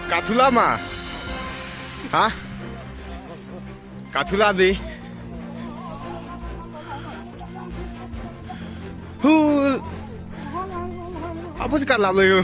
Kathula ma? Hah? Kathula di? Hul. Apa sih kat lalu yo?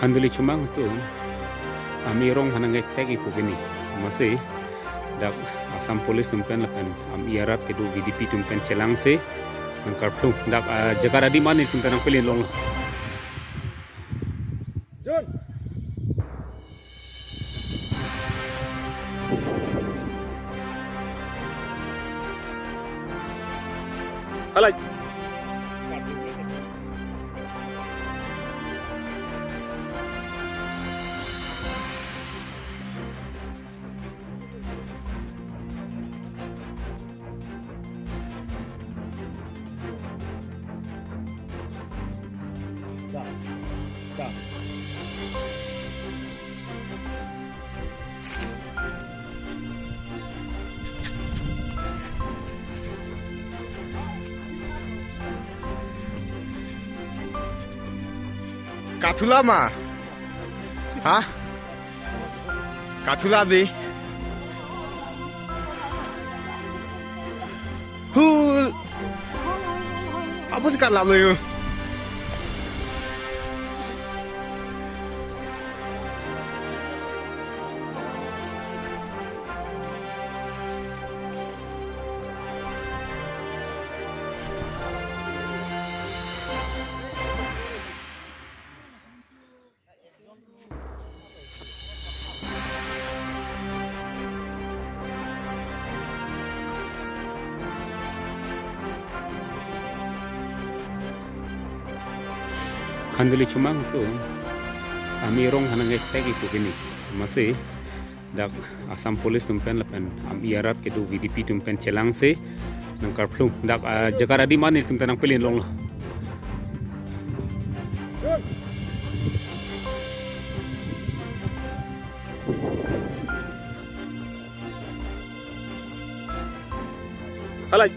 Kanduli cumang tu amirong hanangai tegi pugini masih dak asam polis tumpen lapan iarap kedu VDP tumpen celang se nangkar tung dak jaga di mana tumpen ang pilih long Jun. Alay Kathula ma? Hah? Kathula di? Hul. Apa sih kat lalu yo? Kanduli cumang tu amirong hanangai tegi pugini masih dak asam polis tumpen lapan iarap kedu VDP tumpen celang se nangkar tung dak jaga di mana tumpen ang pilih long Alay